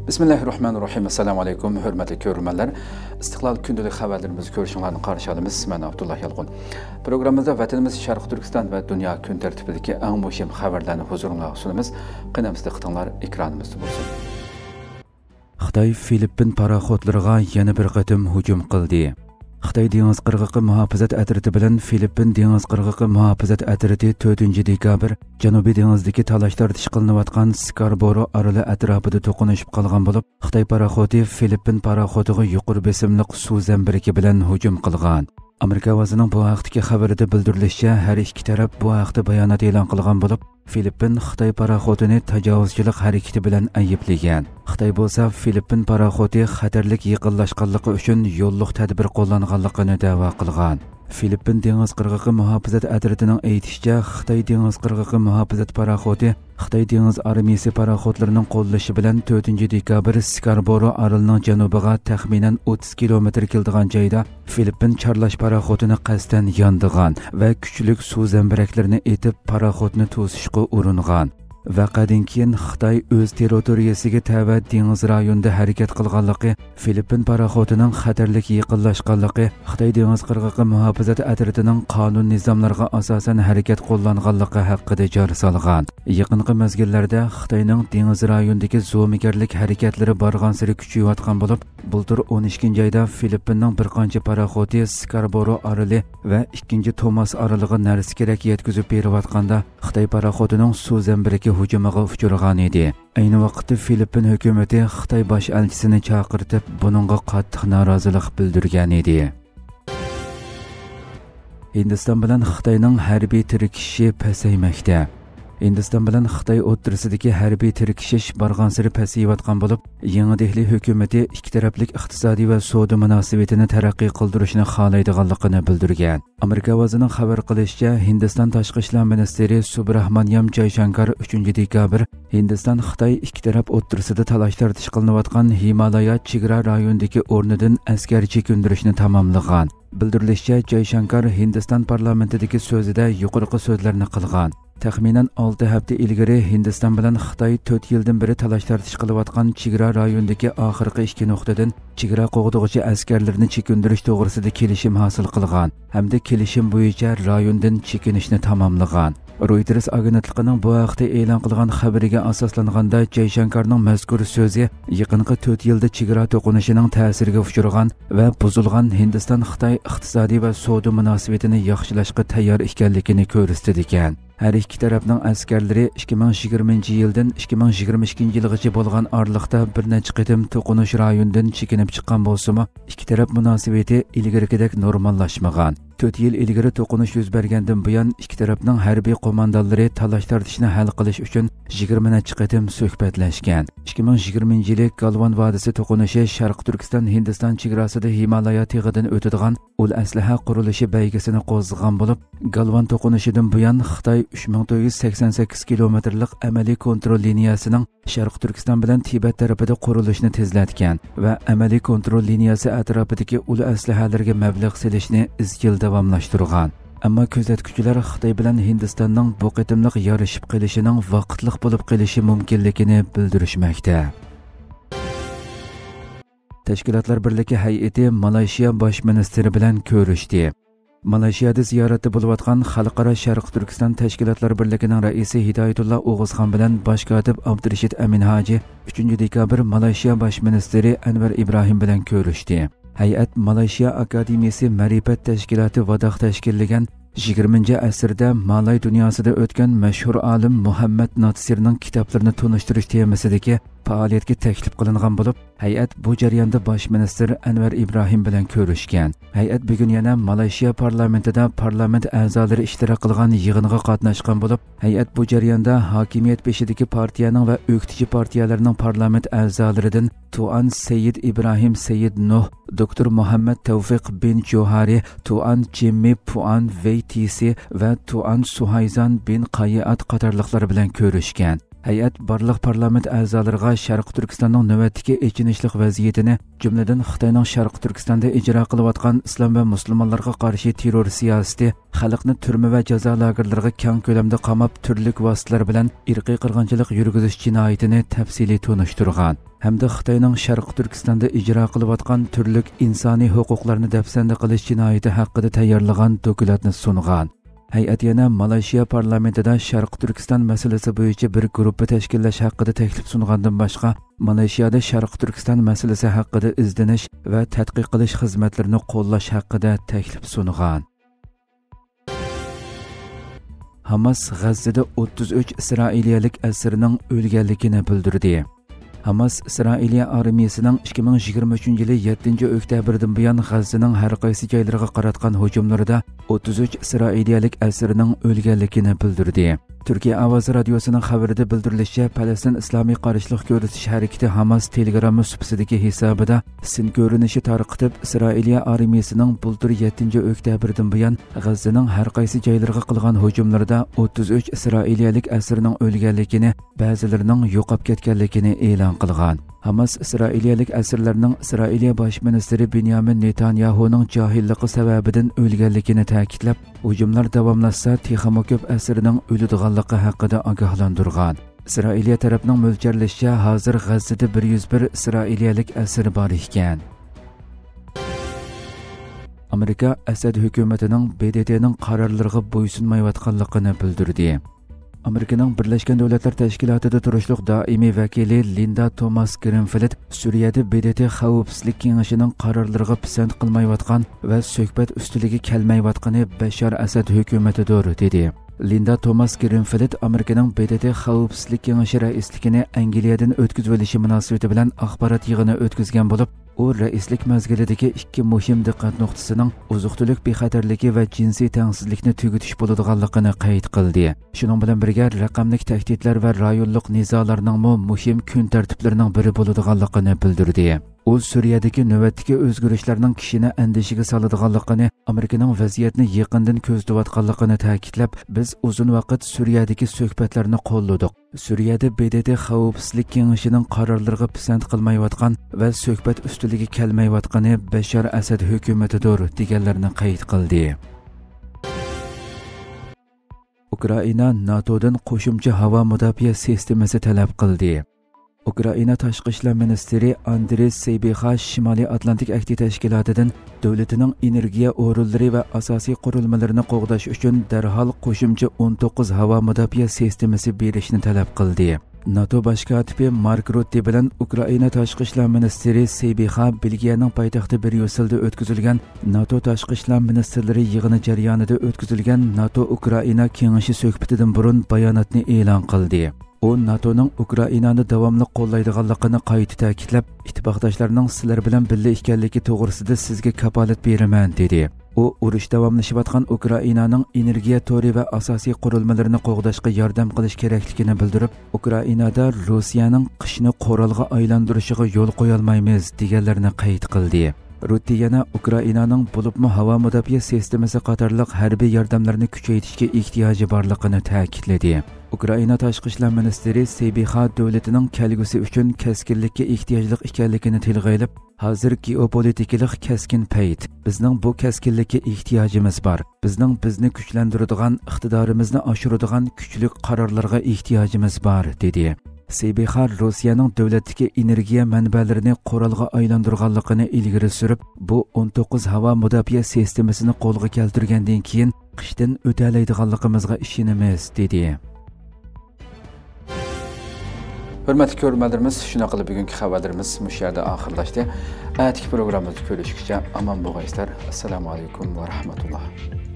Bismillahirrahmanirrahim. Assalamu alaykum. Hürmetli görürmenler. İstiklal gündəlik xəbərlərimizi görüşünlərini qarşı alımız. Mən Abdullah Yalğun. Programımızda vətənimiz Şərq Türkistan və dünya gün tərtibidəki ən mühim xəbərlərini huzuruna sunumuz. Qınamızda qıtınlar ekranımızda olsun. Xitay Filippin paraxodlarına yana bir qatım hücum qildi. Xitay dengiz qirg'oqi muhofazat atriti bilan Filippin dengiz qirg'oqi muhofazat atriti 4-dekabr Janubiy dengizdagi talash tartish qilinayotgan Scarborough oroli atrofida to'qnashib qolgan bo'lib, Xitoy paraxodi Filippin paraxodiga yuqori besimli suv zambiriki bilan hujum qilgan. Amerika vazining bu haqdagi xabarida bildirilishicha, har ikki taraf bu haqda bayonot e'lon qilgan bo'lib, Filippin Xitoy paraxodini tajovuzchilik harakati bilan ayblagan. Xitoy bo'lsa Filippin paraxodi xatarlik yaqinlashganligi uchun yo'lliq tadbir qo'llanganligini da'vo qilgan. Filippin dengiz qirg'oqi muhofazat atritining aytishicha, Xitoy dengiz qirg'oqi muhofazat paraxodi Xitoy dengiz armiyasi paraxodlarining qo'llashi bilan 4-dekabr Scarborough orolining janubiga taxminan 30 kilometr keladigan joyda Filippin charlash paraxodini qasddan yondigan va kuchlik suv zambiraklarini etib paraxodni to'sishga uringan. Vaqadan keyin Xitoy o'z territoriyasiga tava dengiz rayonida harakat qilganligi, Filippin paraxodining xatarlik yaqinlashganligi, Xitoy dengiz qirg'oqi muhofazat atritining qonun nizomlariga asosan harakat qo'llanganligi haqida jar solgan. Yaqinqi mezgillarda Xitoyning dengiz rayonidagi zo'migarlik harakatlari borgan sari kuchayayotgan bo'lib, bultur 12-oyda Filippinning bir qancha paraxodi Scarborough oroli va 2-Thomas oroliga narsa kerak yetkazib berayotganda Xitoy paraxodining suv zambiriki hujumiga uchragan edi. Ayni vaqtda Filippin hukumati Xitoy bosh elchisini chaqirtib, buningga qattiq norozilik bildirgan edi. Hindiston bilan Xitoyning harbiy tirkishi pasaymoqda. Hindiston bilan Xitoy o'rtasidagi harbiy tirkishish borgan sari pasayayotgan bo'lib, Yangi Dehli hukumati ikki taraflik iqtisodiy va savdo munosabatini taraqqiy qildirishni xohlaydiganligini bildirgan. Amerika vazining xabar qilishicha, Hindiston tashqi ishlar ministri Subrahmanyam Jayshankar 3-dekabr Hindiston Xitoy ikki taraf o'rtasida talash tartish qilinayotgan Himalaya chegara rayonidagi o'rnidan askar chekindirishni tamomlagan. Bildirilishicha, Jayshankar Hindiston parlamentidagi so'zida yuqorqi so'zlarni qilgan. Taxminan 6 hafta ilgari Hindiston bilan Xitoy 4 yildan beri talash tartish qilayotgan chegara rayonidagi oxirgi ikki nuqtadan chegara qo'g'dug'ichi askarlarni chekindirish to'g'risida kelishim hosil qilgan hamda kelishim bo'yicha rayondan chekinishni tamomlagan. Reuters agentligining bu haqda e'lon qilgan xabariga asoslanganda, Jayshankarning mazkur so'zi yaqinqi 4 yilda chegara to'qinishining ta'siriga uchragan va buzilgan Hindiston Xitoy iqtisodiy va savdo munosabatini yaxshilashga tayyor ekanligini ko'rsatdi ekan. Her iki tarafning askarlari 2020-yildan 2022-yilgacha bo'lgan oraliqda bir necha qitim to'qinish rayonidan chekinib chiqqan bo'lsa-mu, ikki taraf munosabati ilgarigidek normallashmagan. 4 yil ilgari to'qinish yuz bergandan buyon ikki tarafning harbiy qo'mondonlari talash tartishni hal qilish uchun 20 necha qitim suhbatlashgan. 2020-yili Galvan vodisi to'qinishi Sharq Turkiston Hindiston chegarasida Himalaya teg'idan o'tadigan ul aslaha qurilishi baygisini qo'zg'agan bo'lib, Galvan to'qinishidan buyon Xitoy 3488 kilometrlik amaliy kontrol liniyasining Sharq Turkiston bilan Tibet tarafida qurilishini tezlatgan va amaliy kontrol liniyasi atrofidagi ul aslahalarga mablag' selishni izchil davomlashtirgan. Ammo kuzatuvchilar Xitoy bilan Hindistonning bu qitimliq yarashib qolishining vaqtliq bo'lib qolishi mumkinligini bildirishmoqda. Tashkilotlar birligi hay'ati Malayziya bosh ministri bilan ko'rishdi. Malayziyada ziyoratda bo'layotgan Xalqaro Sharq Turkiston tashkilotlar birligining raisi Hidoyatullo O'g'izxon bilan bosh kotib Abdurashid Amin Hoji 3-dekabr Malayziya bosh ministri Anvar Ibrahim bilan ko'rishdi. Hay'at Malayziya Akademiyasi Ma'rifat tashkiloti vadoq tashkillagan 20-asrda Malay dunyosida o'tgan mashhur olim Muhammad Natsirning kitoblarini tunishtirish temasidagi faoliyatga taklif qilingan bo'lib, hay'at bu jarayonda bosh ministr Anvar Ibrahim bilan ko'rishgan. Hay'at bugun yana Malayziya parlamentida parlament a'zolari ishtirok qilgan yig'inga qatnashgan bo'lib, hay'at bu jarayonda hokimiyat beshidagi partiyaning va o'qituvchi partiyalarning parlament a'zolaridan Tuan Sayyid Ibrahim Sayyid Nuh, Dr. Muhammad Tawfiq bin Johari, Tuan Jimmy Puan VTC va Tuan Suhayzan bin Qayyat qatorliqlar bilan ko'rishgan. Hay'at barliq parlament a'zolariga Sharq Turkistonning navbatdagi echinishlik vaziyatini, jumladan Xitoyning Sharq Turkistonda ijro qilayotgan islom va musulmonlarga qarshi terror siyosati, xalqni turma va jazo lagerlariga keng ko'lamda qamab, turli vositalar bilan irqiy qirg'inchilik yurgizish jinoyatini tafsiliy tunishtirgan. Hamda Xitoyning Sharq Turkistonda ijro qilayotgan turli insoniy huquqlarni dafsanda qilish jinoyati haqida tayyorlagan dokumentni sungan. Hay'at yana Malayziya parlamentida Sharq Turkiston masalasi bo'yicha bir guruhni tashkillash haqida taklif sungandan boshqa, Malayziyada Sharq Turkiston masalasi haqida izdanish va tadqiq qilish xizmatlarini qo'llash haqida taklif sungan. Hamas G'azzada 33 Isroiliyalik asirning o'lganligini bildirdi. Hamas Isroiliya armiyasining 2023 yili 7 oktyabrdan buyon G'azzaning har qaysi joylariga qaratgan hujumlarida 33 Isroiliyalik asirning o'lganligini bildirdi. Turkiya Ovozi radiosining xabarida bildirilishicha, Falastin Islomiy qarshilik ko'rsatish harakati Hamas Telegram supasidagi hisobida sin ko'rinishi tarqatib, Isroiliya armiyasining bultur 7 oktyabrdan buyon G'azzaning har qaysi joylariga qilgan hujumlarida 33 Isroiliyalik asirning o'lganligini, ba'zilarining yo'qolib ketganligini e'lon qilgan. Hamas Isroiliyalik asirlarning Isroiliya bosh ministri Benyamin Netanyahuning johilligi sababidan o'lganligini ta'kidlab, hujumlar davomlashsa texmo ko'p asirning o'ladiganligi haqida ogohlantirgan. Isroiliya tarafining mo'ljallashicha, hozir G'azzada 101 Isroiliyalik asir bor ekan. Amerika Asad hukumatining BDTning qarorlariga bo'ysunmayotganligini bildirdi. Amerikaning Birlashgan Davlatlar Tashkilotida turishliq doimiy vakili Linda Thomas Greenfield Suriyada BDT xavfsizlik kengashining qarorlariga pisand qilmayotgan va suhbat ustiliga kelmayotgani Bashar Asad hukumatidir dedi. Linda Thomas Greenfield Amerikaning BDT xavfsizlik kengashi raisligini Angliyadan o'tkazib olishi munosabati bilan axborot yig'ini o'tkazgan bo'lib, u raislik mazgilidagi ikki muhim diqqat nuqtasining oziq-tulik bexatarligi va jinsiy tengsizlikni tugutish bo'ladiganligini qayd qildi. Shuning bilan birga raqamli tahdidlar va rayonlik nizolarning muhim kun tartiblarining biri bo'ladiganligini bildirdi. U Suriyadagi navbatdagi o'zgarishlarning kishini andishiga soladiganligini, Amerikaning vaziyatni yaqindan ko'zlayotganligini ta'kidlab, biz uzun vaqt Suriyadagi suhbatlarni qo'lladik. Suriyada BDT xavfsizlik kengashining qarorlariga pisand qilmayotgan va suhbat ustiliga kelmayotgani Bashar Asad hukumatidir deganlarni qayd qildi. Ukraina NATOdan qo'shimcha havo mudofaa sistemasi talab qildi. Ukraina Tashqi ishlar ministri Andrey Sybiha Shimoliy Atlantik Akti tashkilotidan davlatining energiya o'rinlari va asosiy qurilmalarini qo'g'dash uchun darhol qo'shimcha 19 havo mudofaa sistemasi berishni talab qildi. NATO bosh kotibi Mark Rutte bilan Ukraina Tashqi ishlar ministri Sybiha Belgiyaning poytaxti Bryusselda o'tkazilgan NATO Tashqi ishlar ministrlari yig'ini jarayonida o'tkazilgan NATO Ukraina kengashi suhbatidan burun bayonotni e'lon qildi. U NATOning Ukrainani davomli qo'llaydiganligini qayta ta'kidlab, ittifoqdoshlarning sizlar bilan birga ekanligi to'g'risida sizga kafolat beraman dedi. U urush davomlashayotgan Ukrainaning energiya to'ri va asosiy qurilmalarini qo'g'dashga yordam qilish kerakligini bildirib, Ukrainada Rossiyaning qishni qo'ralg'a aylantirishiga yo'l qo'ya olmaymiz deganlarini qayd qildi. Rutte yana Ukrainaning bo'libmi havo mudofaa sistemasi qatorliq harbiy yordamlarni kuchaytirishga ehtiyoji borligini ta'kidladi. Ukraina tashqi ishlar ministri Sybiha davlatining kelgusi uchun kaskinlikka ehtiyojli ekanligini tilg'aylab, hozir geopolitikalik kaskin payt. Bizning bu kaskinlikka ehtiyojimiz bor. Bizning bizni kuchlantiradigan, iqtidorimizni oshiradigan kuchli qarorlarga ehtiyojimiz bor dedi. Sybiha Rossiyaning davlatdagi energiya manbalarini qo'ralg'a aylantirganligini ilgari surib, bu 19 havo mudofaa sistemasini qo'lga keltirgandan keyin qishdan o'talaydiganligimizga ishonamiz dedi. Hurmatli ko'ruvchilarimiz, shuna qilib bugungi xabarlarimiz mush yerda oxirlashdi. Atigi programmamizni ko'rishguncha omon bo'linglar. Assalomu alaykum va rahmatulloh.